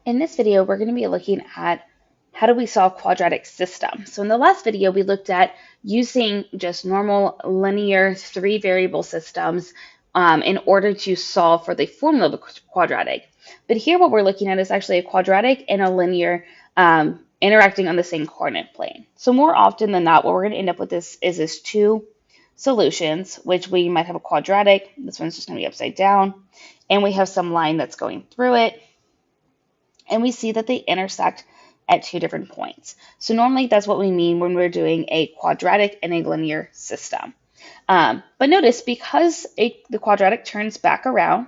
In this video, we're going to be looking at how do we solve quadratic systems. So in the last video, we looked at using just normal linear three variable systems in order to solve for the formula of a quadratic. But here what we're looking at is actually a quadratic and a linear interacting on the same coordinate plane. So more often than not, what we're going to end up with is two solutions, which we might have a quadratic. This one's just going to be upside down. And we have some line that's going through it. And we see that they intersect at two different points. So normally that's what we mean when we're doing a quadratic and a linear system. But notice, because the quadratic turns back around,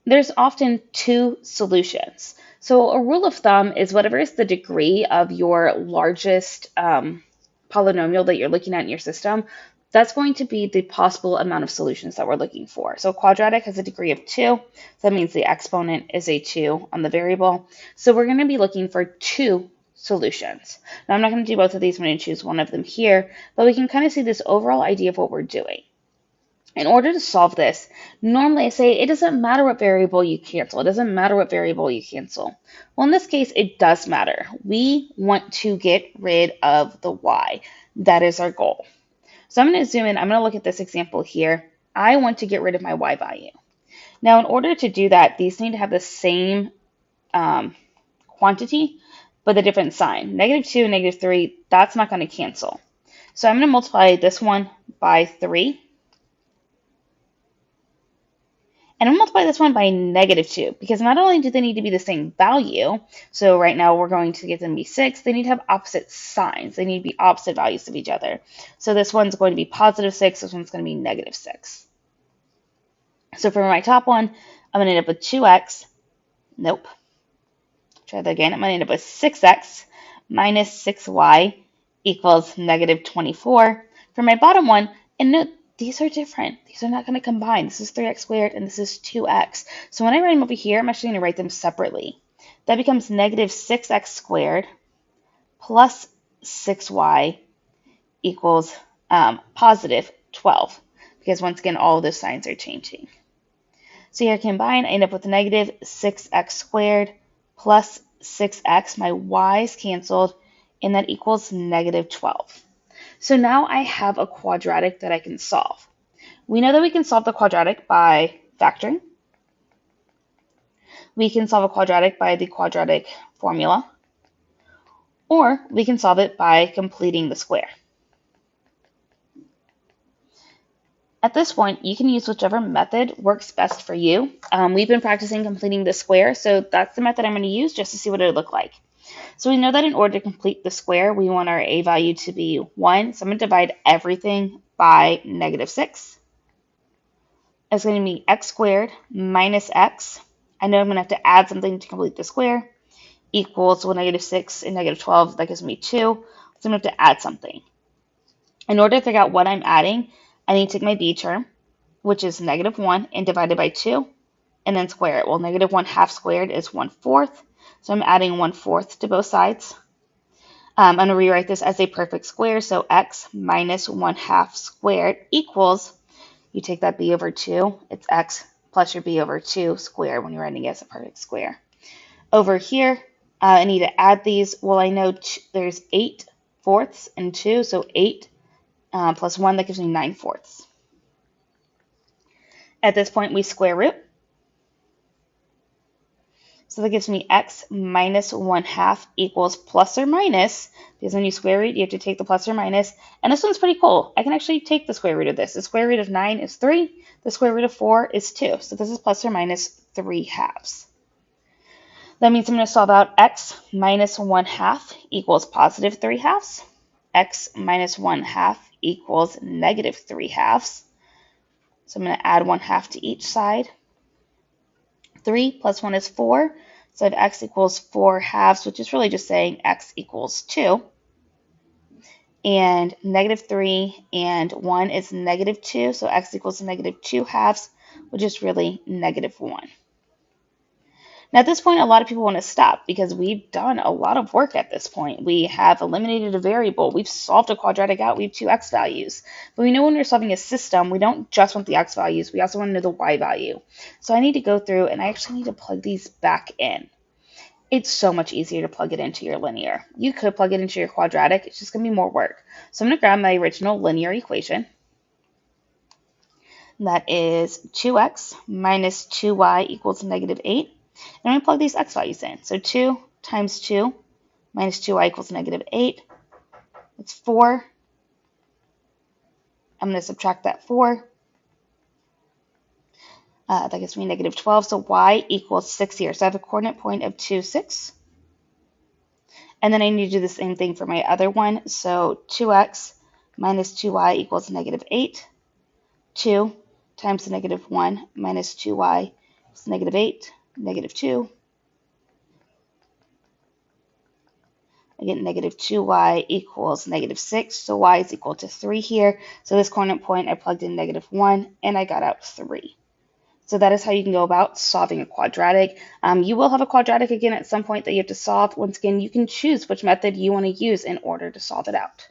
there's often two solutions. So a rule of thumb is whatever is the degree of your largest polynomial that you're looking at in your system, that's going to be the possible amount of solutions that we're looking for. So quadratic has a degree of 2. So that means the exponent is a 2 on the variable. So we're going to be looking for two solutions. Now, I'm not going to do both of these. I'm going to choose one of them here, but we can kind of see this overall idea of what we're doing. In order to solve this, normally I say it doesn't matter what variable you cancel. It doesn't matter what variable you cancel. Well, in this case, it does matter. We want to get rid of the y. That is our goal. So I'm going to zoom in. I'm going to look at this example here. I want to get rid of my y value. Now, in order to do that, these need to have the same quantity, but a different sign. -2 and -3, that's not going to cancel. So I'm going to multiply this one by 3. And I'm going to multiply this one by -2, because not only do they need to be the same value, so right now we're going to get them to be 6, they need to have opposite signs. They need to be opposite values of each other. So this one's going to be +6, this one's going to be -6. So for my top one, I'm going to end up with 2x. Nope. Try that again. I'm going to end up with 6x minus 6y equals -24. For my bottom one, and note, these are different. These are not going to combine. This is 3x squared and this is 2x. So when I write them over here, I'm actually going to write them separately. That becomes -6x squared plus 6y equals +12. Because once again, all of those signs are changing. So here combine, I end up with -6x squared plus 6x. My y's canceled, and that equals -12. So now I have a quadratic that I can solve. We know that we can solve the quadratic by factoring. We can solve a quadratic by the quadratic formula. Or we can solve it by completing the square. At this point, you can use whichever method works best for you. We've been practicing completing the square, so that's the method I'm going to use just to see what it would look like. So we know that in order to complete the square, we want our a value to be 1. So I'm going to divide everything by -6. It's going to be x squared minus x. I know I'm going to have to add something to complete the square. Equals, well, -6 and -12, that gives me 2. So I'm going to have to add something. In order to figure out what I'm adding, I need to take my b term, which is -1, and divide it by 2, and then square it. Well, -1/2 squared is 1/4. So I'm adding 1/4 to both sides. I'm going to rewrite this as a perfect square. So x minus 1/2 squared equals, you take that b over 2, it's x plus your b over 2 squared when you're writing it as a perfect square. Over here, I need to add these. Well, I know there's 8/4 and 2, so 8 plus 1, that gives me 9/4. At this point, we square root. So that gives me x minus 1/2 equals plus or minus, because when you square root, you have to take the plus or minus. And this one's pretty cool. I can actually take the square root of this. The square root of 9 is 3. The square root of 4 is 2. So this is plus or minus 3/2. That means I'm going to solve out x minus 1/2 equals positive 3/2. X minus 1/2 equals -3/2. So I'm going to add 1/2 to each side. 3 plus 1 is 4, so I have x equals 4/2, which is really just saying x equals 2. And -3 and 1 is -2, so x equals -2/2, which is really -1. Now at this point, a lot of people want to stop because we've done a lot of work at this point. We have eliminated a variable. We've solved a quadratic out. We have two x values. But we know when we're solving a system, we don't just want the x values. We also want to know the y value. So I need to go through and I actually need to plug these back in. it's so much easier to plug it into your linear. You could plug it into your quadratic. It's just going to be more work. So I'm going to grab my original linear equation. That is 2x minus 2y equals negative 8. And I'm going to plug these x values in. So 2 times 2 minus 2y equals negative 8. It's 4. I'm going to subtract that 4. That gives me negative 12. So y equals 6 here. So I have a coordinate point of 2, 6. And then I need to do the same thing for my other one. So 2x minus 2y equals negative 8. 2 times the negative 1 minus 2y is negative 8, negative 2. I get negative 2y equals negative 6, so y is equal to 3 here. So this coordinate point, I plugged in negative 1, and I got out 3. So that is how you can go about solving a quadratic. You will have a quadratic again at some point that you have to solve. Once again, you can choose which method you want to use in order to solve it out.